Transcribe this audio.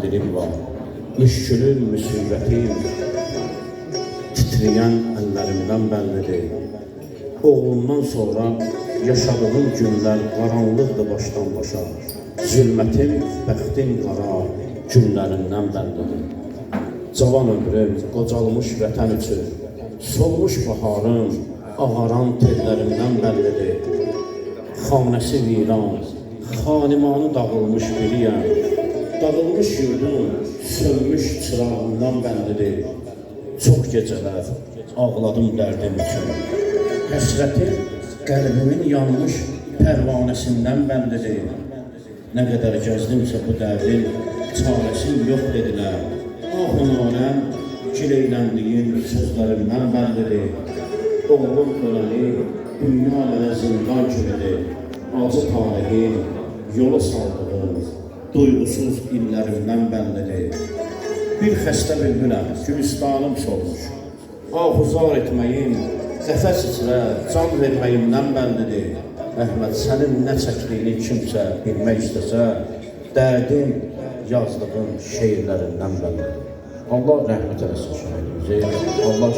dilim var. Müşkülün, müsibətim titrəyən əllərimdən bəllidir. Oğlumdan sonra yaşadığım günlər qaranlıqdır başdan başa. Zülmətim, bəxtim qara günlərindən bəllidir. Cavan ömrüm, qocalmış vətən üçün, solmuş baharım, ağaran tellərimdən bəllidir. Xanəsi viran, xanimanı dağılmış biliyəm. Dağılmış yurdum, sönmüş çırağından bəllidir. Çox gecələr ağladım dərdim üçün. Həsrətim qəlbimin yanmış pərvanəsindən bəllidir. Nə qədər gəzdimsə bu dərdin çarəsi yox dedilər. Ah-ın aləm, gileyləndiyin sözlərimdən bəllidir. Oğlum öləni, dünya mənə zindan kimidir. Acı tarihin, yola saldığım, duyğusuz illərimdən bəllidir. Bir xəstə bülbüləm, gülüstanım solmuş. Ahuzar etməyim, qəfəs içrə, can verməyimdən bəllidir. Əhməd, sənin nə çəkdiyini kimsə bilmək istəsə, dərdim yazdığım şeirlərindən bəllidir. Allah rəhmət eləsin şəhidimizi. Allah